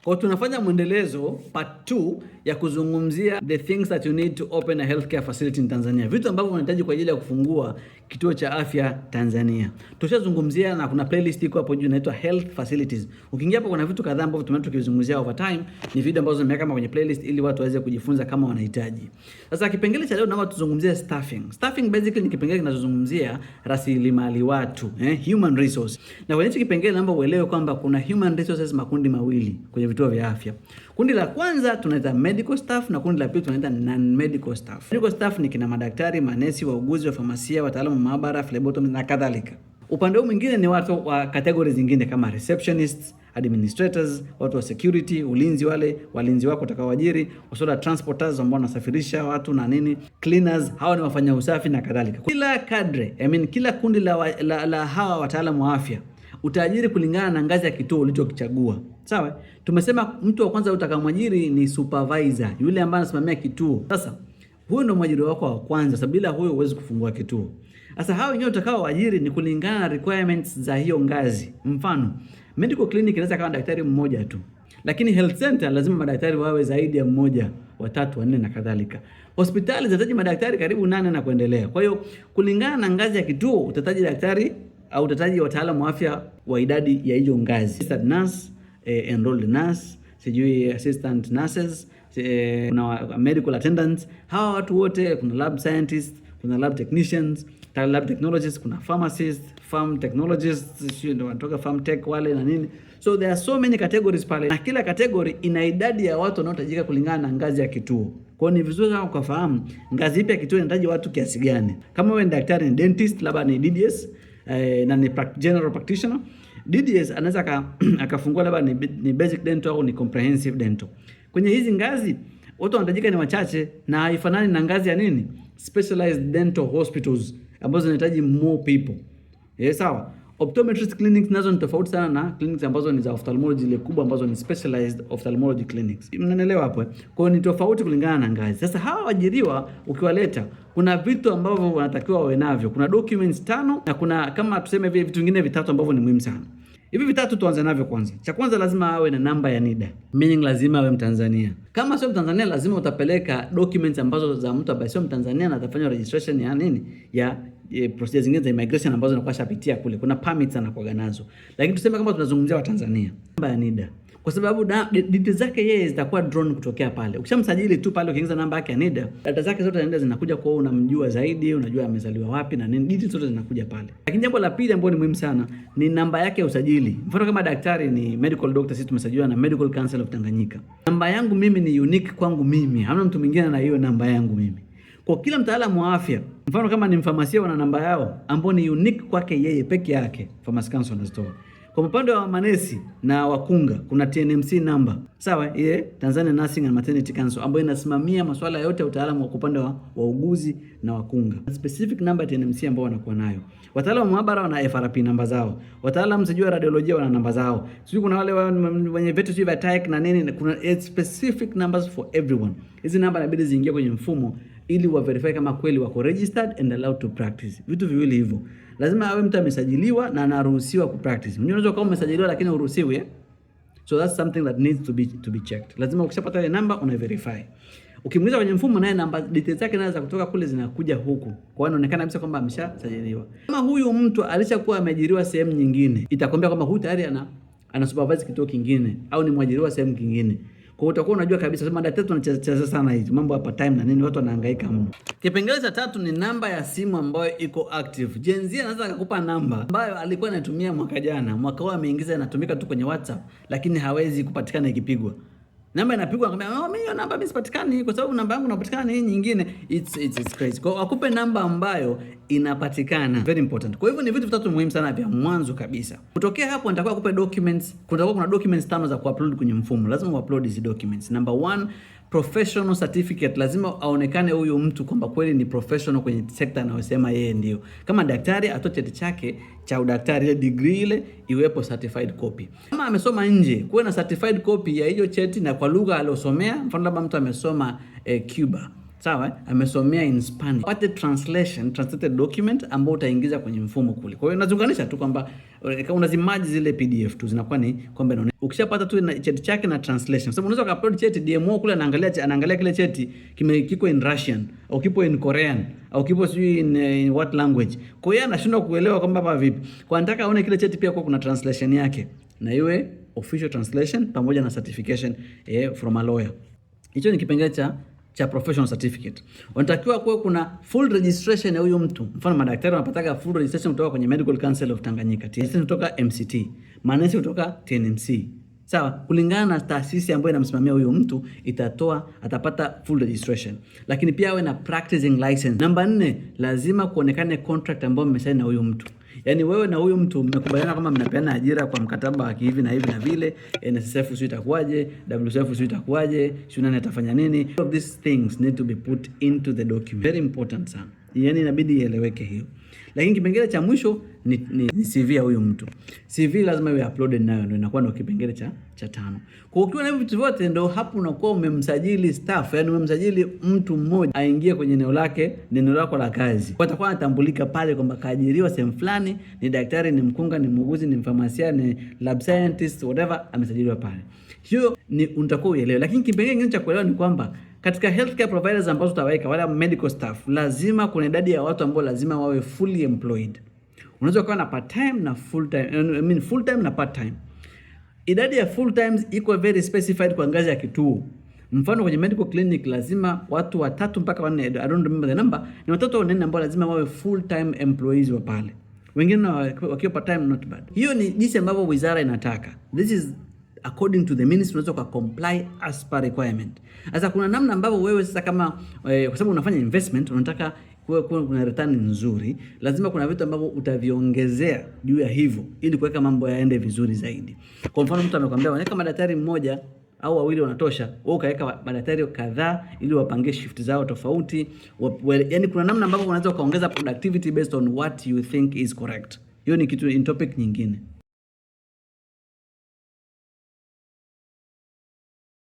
Kwa tunafanya mwendelezo part 2 ya kuzungumzia the things that you need to open a healthcare facility in Tanzania. Vitu ambavyo unahitaji kwa ajili ya kufungua kituo cha afya Tanzania. Tushazungumzia na kuna playlist iko hapo juu inaitwa Health Facilities. Ukiingia hapo kuna vitu kadhaa ambavyo tukizungumzia over time, ni video ambazo nimeweka kama kwenye playlist ili watu waweze kujifunza kama wanahitaji. Sasa kipengele cha leo naomba tuzungumzie staffing. Staffing basically ni kipengele kinachozungumzia rasilimali watu, human resource. Na kwenye hiki kipengele naomba uelewe kwamba kuna human resources makundi mawili kwenye vituo vya afya. Kundi la kwanza tunaita medical staff na kundi la pili tunaita non-medical staff. Medical staff ni kina madaktari, manesi, wauguzi, wa famasia, wataalamu wa maabara, phlebotomists na kadhalika. Upande huu mwingine ni watu wa categories zingine kama receptionists, administrators, watu wa security, ulinzi, wale walinzi wako utakaoajiri, wasuala transporters ambao wanasafirisha watu na nini, cleaners, hawa ni wafanya usafi na kadhalika. Kila kadre, kila kundi la hawa wataalamu wa afya utaajiri kulingana na ngazi ya kituo ulichokichagua. Sawa? Tumesema mtu wa kwanza utakamwajiri ni supervisor, yule ambaye anasimamia kituo. Sasa huyo ndio mwajiri wako wa kwanza, sababu bila huyo huwezi kufungua kituo. Sasa hao wenyewe utakaoajiri ni kulingana na requirements za hiyo ngazi. Mfano, medical clinic inaweza kama daktari mmoja tu. Lakini health center lazima madaktari wawe zaidi ya mmoja, watatu, wanne na kadhalika. Hospitali zinahitaji madaktari karibu 8 na kuendelea. Kwa hiyo kulingana na ngazi ya kituo utahitaji daktari au utahitaji wataalamu wa afya wa idadi ya hiyo ngazi. Assistant nurse, enrolled nurse, sijui assistant nurses, kuna medical attendants. Hawa watu wote, kuna lab scientists, kuna lab technicians, lab technologists, kuna pharmacists, farm technologists, ndio wanatoka farm tech wale na nini. So there are so many categories pale, na kila category ina idadi ya watu wanaohitajika kulingana na ngazi ya kituo. Kwa hiyo ni vizuri sana ukafahamu ngazi ipi ya kituo inahitaji watu kiasi gani. Kama wewe ni daktari, ni dentist, labda ni DDS, na ni general practitioner. DDS anaweza akafungua labda ni basic dental au ni comprehensive dental. Kwenye hizi ngazi watu wanahitajika ni wachache na haifanani na ngazi ya nini? Specialized dental hospitals ambazo zinahitaji more people. Sawa. Optometrist clinics nazo ni tofauti sana na clinics ambazo ni za ophthalmology ile kubwa ambazo ni specialized ophthalmology clinics. Mnanielewa hapo? Kwa hiyo ni tofauti kulingana na ngazi. Sasa hawa waajiriwa ukiwaleta, kuna vitu ambavyo wanatakiwa wawe navyo. Kuna documents 5 na kuna kama tuseme vitu vingine vitatu ambavyo ni muhimu sana. Hivi vitatu tuanze navyo kwanza. Cha kwanza lazima awe na namba ya NIDA. Meaning lazima awe Mtanzania. Kama sio Mtanzania lazima utapeleka documents ambazo za mtu ambaye sio Mtanzania na atafanya registration ya nini? Ya procedures zingine za immigration ambazo anakuwa shapitia kule. Kuna permits anakuwa nazo. Lakini tuseme kama tunazungumzia wa Tanzania. Namba ya NIDA. Kwa sababu details zake yeye zitakuwa drawn kutokea pale. Ukishamsajili tu pale ukiingiza namba yake ya NIDA, data zake zote NIDA zinakuja kwa wewe, unamjua zaidi, unajua amezaliwa wapi na nini, details zote zinakuja pale. Lakini jambo la pili ambalo ni muhimu sana ni namba yake ya usajili. Mfano kama daktari ni medical doctor, sisi tumesajiliwa na Medical Council of Tanganyika. Namba yangu mimi ni unique kwangu mimi. Hamna mtu mwingine na hiyo namba yangu mimi. Kwa kila mtaalamu wa afya, mfano kama ni mfamasia wana namba yao ambao ni unique kwake yeye peke yake, Pharmacy Council wanazitoa. Kwa upande wa manesi na wakunga kuna TNMC number. Sawa, Tanzania Nursing and Maternity Council ambayo inasimamia masuala yote ya utaalamu kwa upande wa wauguzi na wakunga. Specific number ya TNMC ambao wanakuwa nayo. Wataalamu wa maabara wana FRP namba zao. Wataalamu sijui radiolojia wana namba zao. Sijui kuna wale wenye vitu sijui vya TAEC na nini, kuna specific numbers for everyone. Hizi namba inabidi ziingie kwenye mfumo ili wa verify kama kweli wako registered and allowed to practice. Vitu viwili hivyo. Lazima awe mtu amesajiliwa na anaruhusiwa kupractice. Unaweza kama umesajiliwa lakini uruhusiwi. So that's something that needs to be checked. Lazima ukishapata ile namba una verify. Ukimuuliza kwenye mfumo naye namba details zake nazo kutoka kule zinakuja huku. Kwa hiyo inaonekana kabisa kwamba ameshasajiliwa. Kama huyu mtu alishakuwa ameajiriwa sehemu nyingine, itakwambia kwamba huyu tayari ana supervise kituo kingine au ni mwajiriwa sehemu nyingine. Kwa hiyo utakuwa unajua kabisa sema daktari tunacheza sana hizi mambo hapa time na nini, watu wanahangaika mno. Kipengele cha 3 ni namba ya simu ambayo iko active. Gen Z anaweza kukupa namba ambayo alikuwa anatumia mwaka jana, mwaka huu ameingiza inatumika tu kwenye WhatsApp lakini hawezi kupatikana ikipigwa. Namba inapigwa akamwambia mimi hiyo namba sipatikani kwa sababu namba yangu inapatikana hii nyingine. It's crazy. Kwa hiyo akupe namba ambayo inapatikana. Very important. Kwa hivyo ni vitu vitatu muhimu sana vya mwanzo kabisa. Kutokea hapo nitakuwa kupe documents. Kuna documents 5 za kuupload kwenye mfumo. Lazima uupload hizo documents. Number 1, professional certificate. Lazima aonekane huyu mtu kwamba kweli ni professional kwenye sekta anayosema yeye ndio. Kama daktari atoe cheti chake cha udaktari, ile degree ile iwepo certified copy. Kama amesoma nje, kuwe na certified copy ya hiyo cheti na kwa lugha aliyosomea. Mfano labda mtu amesoma Cuba, Sawa, amesomea in Spanish. Pate translated document ambao utaingiza kwenye mfumo kule. Kwa hiyo unazunganisha tu kwamba unazimaji zile PDF tu zinakuwa ni kwamba ukishapata tu cheti chake na translation. Sababu unaweza ka-upload cheti DMO kule anaangalia kile cheti kiko in Russian au kipo in Korean au kipo sijui in what language. Kwa hiyo anashindwa kuelewa kwamba hapa vipi. Kwa nataka aone kile cheti pia kuna translation yake na iwe official translation pamoja na certification from a lawyer. Hicho ni kipengele cha professional certificate. Unatakiwa kuwa kuna full registration ya huyo mtu. Mfano madaktari wanapata full registration kutoka kwenye Medical Council of Tanganyika, registration kutoka MCT, manesi kutoka TNMC. Sawa, kulingana na taasisi ambayo inamsimamia huyo mtu atapata full registration. Lakini pia awe na practicing license. Namba 4, lazima kuonekane contract ambayo mmesaini na huyo mtu. Yaani wewe na huyo mtu mmekubaliana kama mnapeana ajira kwa mkataba wa hivi na hivi na vile, NSSF sio itakuwaje, WSF sio itakuwaje, nani atafanya nini. All of these things need to be put into the document. Very important sana. Yaani inabidi ieleweke hiyo. Lakini kipengele cha mwisho ni CV ya huyo mtu. CV lazima iwe uploaded nayo, ndio inakuwa ndio kipengele cha 5. Kwa ukiwa na vitu vyote ndio hapo unakuwa umemsajili staff, yani umemsajili mtu mmoja aingie kwenye eneo lako la kazi. Kwa atakuwa anatambulika pale kwamba kaajiriwa sehemu fulani, ni daktari, ni mkunga, ni muuguzi, ni mfamasia, ni lab scientist, whatever, amesajiliwa pale. Hiyo ni unatakuwa uelewe. Lakini kipengele kingine cha kuelewa ni kwamba katika healthcare providers ambazo utaweka wala medical staff, lazima kuna idadi ya watu ambao lazima wawe fully employed. Unaweza kuwa na part time na full time, full time na part time. Idadi ya full times iko very specified kwa ngazi ya kituo. Mfano kwenye medical clinic lazima watu 3 mpaka 4, I don't remember the number, ni 3 au 4 ambao lazima wawe full time employees wa pale. Wengine wakiwa part time not bad. Hiyo ni jinsi ambavyo wizara inataka. This is according to the ministry, unaweza comply as per requirement. Sasa kuna namna ambavyo wewe sasa kama kwa sababu unafanya investment unataka kuwe kuna return nzuri, lazima kuna vitu ambavyo utaviongezea juu ya hivyo ili kuweka mambo yaende vizuri zaidi. Kwa mfano mtu amekwambia weka madaktari mmoja au wawili wanatosha, wewe ukaweka madaktari kadhaa ili wapangie shift zao tofauti. Yani kuna namna ambavyo unaweza kaongeza productivity based on what you think is correct. Hiyo ni kitu in topic nyingine.